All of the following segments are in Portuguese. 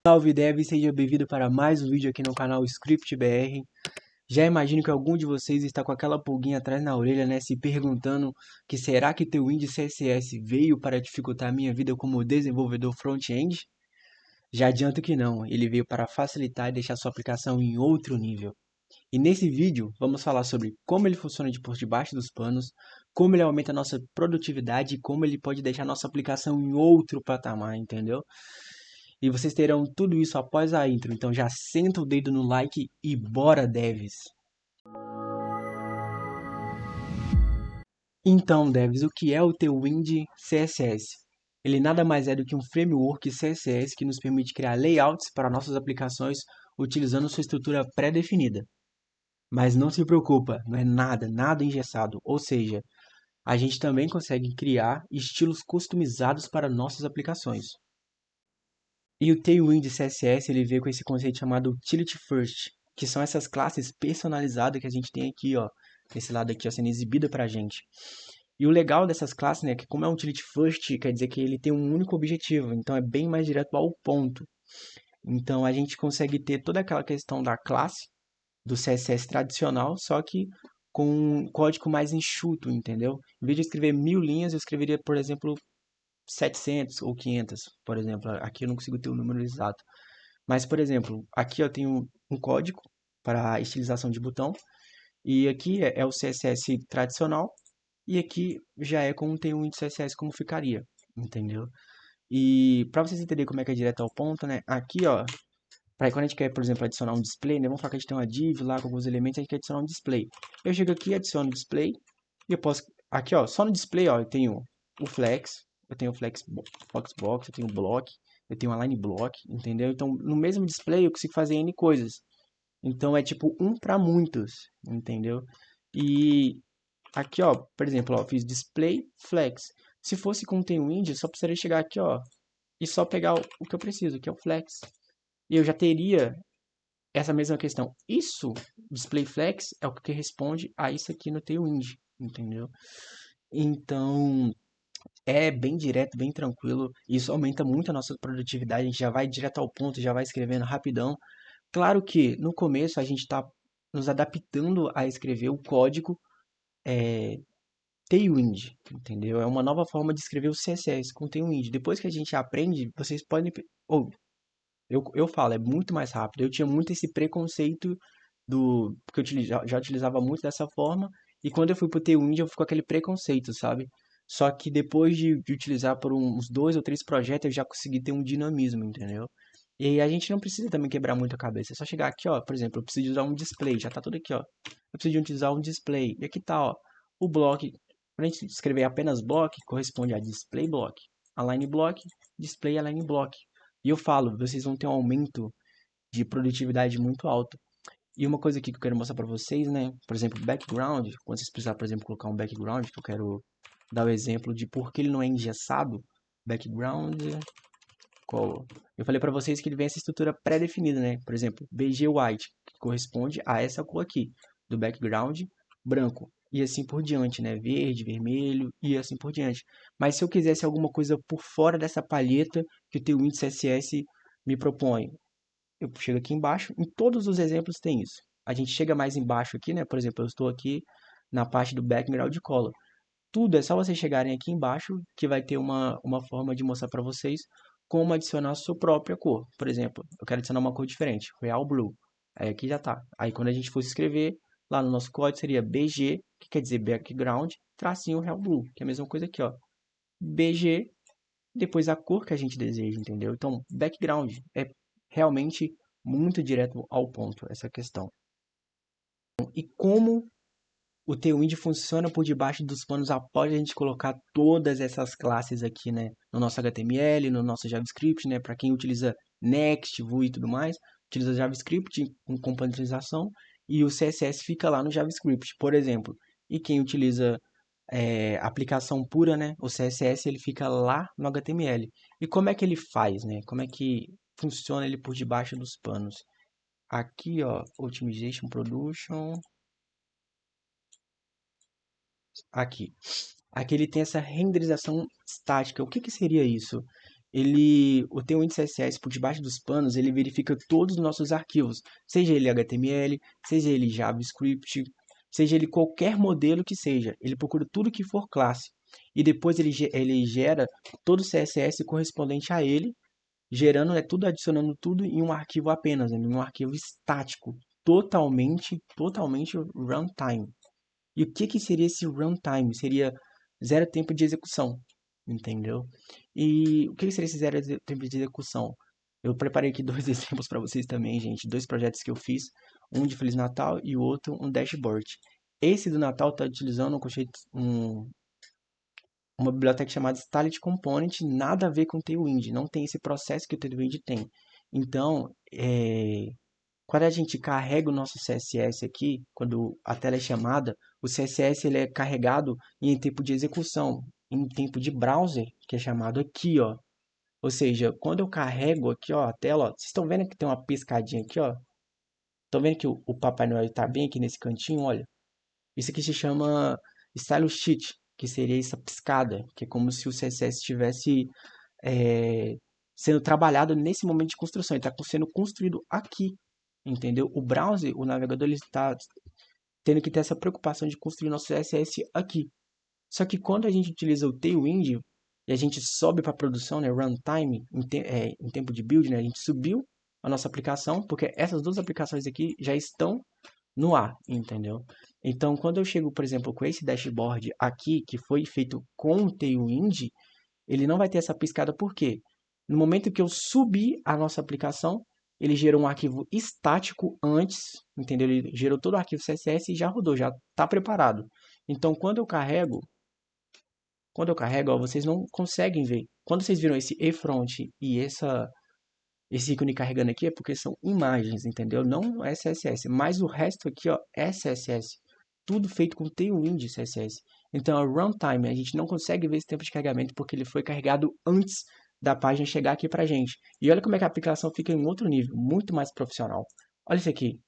Salve Dev, seja bem-vindo para mais um vídeo aqui no canal ScriptBR. Já imagino que algum de vocês está com aquela pulguinha atrás na orelha, né, se perguntando que será que teu índice CSS veio para dificultar a minha vida como desenvolvedor front-end? Já adianto que não, ele veio para facilitar e deixar sua aplicação em outro nível. E nesse vídeo vamos falar sobre como ele funciona por debaixo dos panos, como ele aumenta a nossa produtividade e como ele pode deixar nossa aplicação em outro patamar, entendeu? E vocês terão tudo isso após a intro, então já senta o dedo no like e bora devs! Então devs, o que é o Tailwind CSS? Ele nada mais é do que um framework CSS que nos permite criar layouts para nossas aplicações utilizando sua estrutura pré-definida. Mas não se preocupa, não é nada engessado, ou seja, a gente também consegue criar estilos customizados para nossas aplicações. E o Tailwind CSS ele veio com esse conceito chamado Utility First, que são essas classes personalizadas que a gente tem aqui, ó, nesse lado aqui, ó, sendo exibida para a gente. E o legal dessas classes, né, é que como é um Utility First, quer dizer que ele tem um único objetivo, então é bem mais direto ao ponto. Então a gente consegue ter toda aquela questão da classe do CSS tradicional, só que com um código mais enxuto, entendeu? Em vez de escrever 1000 linhas, eu escreveria, por exemplo, 700 ou 500, por exemplo. Aqui eu não consigo ter o número exato. Mas, por exemplo, aqui eu tenho um código para estilização de botão. E aqui é o CSS tradicional. E aqui já é como tem um CSS como ficaria. Entendeu? E para vocês entenderem como é que é direto ao ponto, né? Aqui, ó. Para quando a gente quer, por exemplo, adicionar um display, né? Vamos falar que a gente tem uma div lá com alguns elementos, a gente quer adicionar um display. Eu chego aqui, adiciono o display. E eu posso... Aqui, ó. Só no display, ó. Eu tenho o flex. Eu tenho o flexbox, eu tenho o block. Eu tenho a line block, entendeu? Então, no mesmo display eu consigo fazer N coisas. Então, é tipo um para muitos, entendeu? E aqui, ó, por exemplo, ó, fiz display flex. Se fosse com o Tailwind, eu só precisaria chegar aqui, ó, e só pegar o que eu preciso, que é o flex. E eu já teria essa mesma questão. Isso, display flex, é o que responde a isso aqui no Tailwind, entendeu? Então, é bem direto, bem tranquilo. Isso aumenta muito a nossa produtividade. A gente já vai direto ao ponto, já vai escrevendo rapidão. Claro que no começo a gente está nos adaptando a escrever o código Tailwind, entendeu? É uma nova forma de escrever o CSS com Tailwind. Depois que a gente aprende, vocês podem. Ou, eu falo, é muito mais rápido. Eu tinha muito esse preconceito porque já utilizava muito dessa forma. E quando eu fui pro Tailwind, eu fui com aquele preconceito, sabe? Só que depois de utilizar por uns 2 ou 3 projetos, eu já consegui ter um dinamismo, entendeu? E aí a gente não precisa também quebrar muito a cabeça. É só chegar aqui, ó. Por exemplo, eu preciso usar um display. Já tá tudo aqui, ó. Eu preciso utilizar um display. E aqui tá, ó. O block. Quando a gente escrever apenas block, corresponde a display block. Align block, display align block. E eu falo, vocês vão ter um aumento de produtividade muito alto. E uma coisa aqui que eu quero mostrar para vocês, né? Por exemplo, background. Quando vocês precisarem, por exemplo, colocar um background, que eu quero dar o exemplo de por que ele não é engessado. Background color. Eu falei para vocês que ele vem essa estrutura pré-definida, né? Por exemplo, BG white, que corresponde a essa cor aqui, do background branco. E assim por diante, né? Verde, vermelho e assim por diante. Mas se eu quisesse alguma coisa por fora dessa palheta que o teu índice CSS me propõe, eu chego aqui embaixo, em todos os exemplos tem isso. A gente chega mais embaixo aqui, né? Por exemplo, eu estou aqui na parte do background color. Tudo é só vocês chegarem aqui embaixo que vai ter uma forma de mostrar para vocês como adicionar a sua própria cor. Por exemplo, eu quero adicionar uma cor diferente, Real Blue. Aí aqui já tá. Aí quando a gente fosse escrever, lá no nosso código seria BG, que quer dizer background, tracinho Real Blue, que é a mesma coisa aqui, ó. BG, depois a cor que a gente deseja, entendeu? Então, background é realmente muito direto ao ponto, essa questão. E como o Tailwind funciona por debaixo dos panos após a gente colocar todas essas classes aqui, né? No nosso HTML, no nosso JavaScript, né? Para quem utiliza Next, Vue e tudo mais, utiliza JavaScript com componentização e o CSS fica lá no JavaScript, por exemplo. E quem utiliza aplicação pura, né? O CSS ele fica lá no HTML. E como é que ele faz, né? Como é que funciona ele por debaixo dos panos? Aqui, ó, Optimization Production. Aqui. Aqui ele tem essa renderização estática. O que seria isso? o Tailwind CSS por debaixo dos panos, ele verifica todos os nossos arquivos, seja ele HTML, seja ele JavaScript, seja ele qualquer modelo que seja. Ele procura tudo que for classe. E depois ele gera todo o CSS correspondente a ele, gerando, né, tudo, adicionando tudo em um arquivo apenas, né, em um arquivo estático, totalmente runtime. E o que que seria esse runtime? Seria zero tempo de execução, entendeu? E o que que seria esse tempo de execução? Eu preparei aqui dois exemplos para vocês também, gente. Dois projetos que eu fiz, um de Feliz Natal e o outro um dashboard. Esse do Natal está utilizando uma biblioteca chamada Starlet Component, nada a ver com o Tailwind, não tem esse processo que o Tailwind tem. Então, quando a gente carrega o nosso CSS aqui, quando a tela é chamada, o CSS ele é carregado em tempo de execução, em tempo de browser, que é chamado aqui, ó. Ou seja, quando eu carrego aqui, ó, a tela, ó, vocês estão vendo que tem uma piscadinha aqui, ó? Estão vendo que o Papai Noel está bem aqui nesse cantinho, olha? Isso aqui se chama Style Sheet, que seria essa piscada, que é como se o CSS estivesse é, sendo trabalhado nesse momento de construção. Ele está sendo construído aqui, entendeu? O browser, o navegador, ele está tendo que ter essa preocupação de construir nosso CSS aqui. Só que quando a gente utiliza o Tailwind e a gente sobe para a produção, né, runtime, em tempo de build, né, a gente subiu a nossa aplicação, porque essas duas aplicações aqui já estão no ar, entendeu? Então, quando eu chego, por exemplo, com esse dashboard aqui, que foi feito com o Tailwind, ele não vai ter essa piscada porque no momento que eu subir a nossa aplicação, ele gerou um arquivo estático antes, entendeu? Ele gerou todo o arquivo CSS e já rodou, já está preparado. Então, quando eu carrego, ó, vocês não conseguem ver. Quando vocês viram esse e-front e esse ícone carregando aqui, é porque são imagens, entendeu? Não é CSS, mas o resto aqui, ó, é CSS. Tudo feito com Tailwind CSS. Então, a runtime, a gente não consegue ver esse tempo de carregamento porque ele foi carregado antes da página chegar aqui pra gente. E olha como é que a aplicação fica em outro nível, muito mais profissional. Olha isso aqui.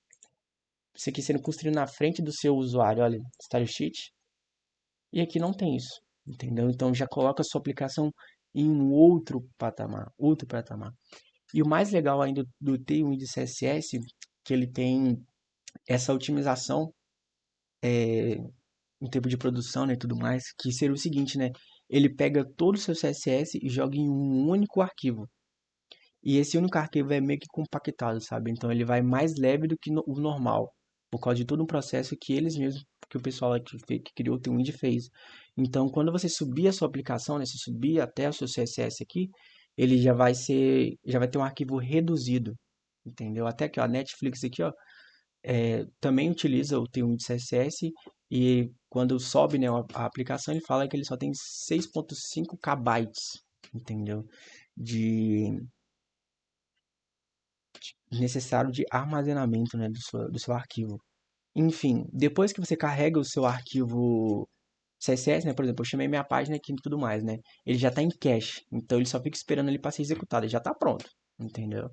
Isso aqui sendo construído na frente do seu usuário, olha, Style Sheet. E aqui não tem isso, entendeu? Então já coloca a sua aplicação em um outro patamar, outro patamar. E o mais legal ainda do Tailwind CSS, que ele tem essa otimização em tempo de produção, né, e tudo mais, que seria o seguinte, né? Ele pega todo o seu CSS e joga em um único arquivo. E esse único arquivo é meio que compactado, sabe? Então ele vai mais leve do que o normal, por causa de todo um processo que eles mesmos, que o pessoal que criou o Tailwind fez. Então, quando você subir a sua aplicação, né, se subir até o seu CSS aqui, ele já vai ter um arquivo reduzido, entendeu? Até que ó, a Netflix aqui, ó, também utiliza o Tailwind CSS e quando sobe, né, a aplicação, ele fala que ele só tem 6.5 KB, entendeu? De necessário de armazenamento, né, do seu arquivo. Enfim, depois que você carrega o seu arquivo CSS, né, por exemplo, eu chamei minha página aqui e tudo mais, né, ele já está em cache, então ele só fica esperando ele para ser executado, ele já está pronto, entendeu?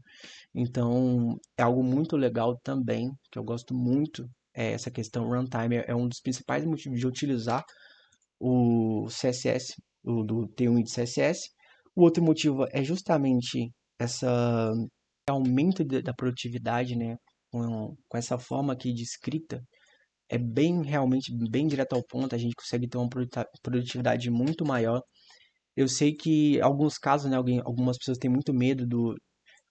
Então, é algo muito legal também, que eu gosto muito, essa questão runtime, é um dos principais motivos de utilizar o CSS, o do Tailwind CSS. O outro motivo é justamente essa aumento da produtividade, né? Com essa forma aqui de escrita, é bem, realmente, bem direto ao ponto, a gente consegue ter uma produtividade muito maior. Eu sei que em alguns casos, né, algumas pessoas têm muito medo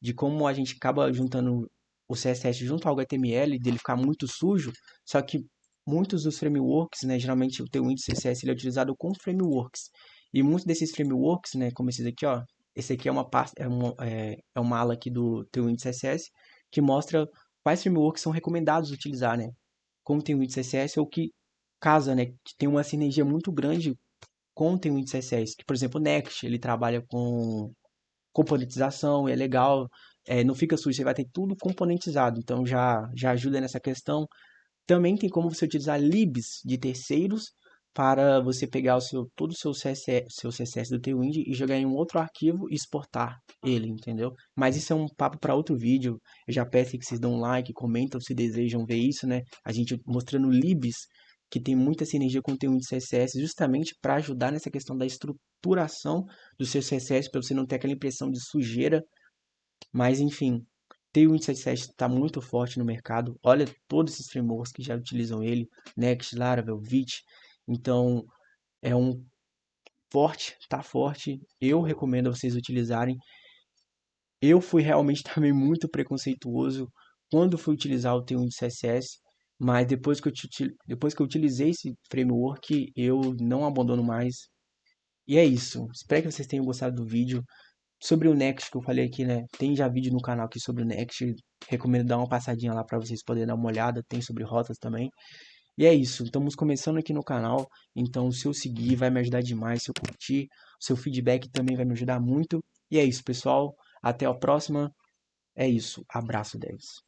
de como a gente acaba juntando o CSS junto ao HTML, dele ficar muito sujo, só que muitos dos frameworks, né, geralmente o Tailwind CSS ele é utilizado com frameworks, e muitos desses frameworks, né, como esses aqui, ó, esse aqui é uma ala aqui do Tailwind CSS, que mostra quais frameworks são recomendados utilizar, né, com o Tailwind CSS, ou que casa, né, que tem uma sinergia muito grande com o Tailwind CSS, que, por exemplo, o Next, ele trabalha com componentização, é legal, não fica sujo, você vai ter tudo componentizado, então já ajuda nessa questão. Também tem como você utilizar libs de terceiros para você pegar todo o seu CSS do Tailwind e jogar em um outro arquivo e exportar ele, entendeu? Mas isso é um papo para outro vídeo. Eu já peço que vocês dão um like, comentam se desejam ver isso, né? A gente mostrando libs que tem muita sinergia com o T1 de CSS, justamente para ajudar nessa questão da estruturação do seu CSS, para você não ter aquela impressão de sujeira. Mas enfim, Tailwind 77 está muito forte no mercado. Olha todos esses frameworks que já utilizam ele, Next, Laravel, Vite. Então é um forte, tá forte. Eu recomendo a vocês utilizarem. Eu fui realmente também muito preconceituoso quando fui utilizar o Tailwind CSS, mas depois que eu utilizei esse framework, eu não abandono mais. E é isso. Espero que vocês tenham gostado do vídeo. Sobre o Next que eu falei aqui, né? Tem já vídeo no canal aqui sobre o Next. Recomendo dar uma passadinha lá para vocês poderem dar uma olhada. Tem sobre rotas também. E é isso. Estamos começando aqui no canal. Então, se eu seguir, vai me ajudar demais. Se eu curtir, seu feedback também vai me ajudar muito. E é isso, pessoal. Até a próxima. É isso. Abraço, devs.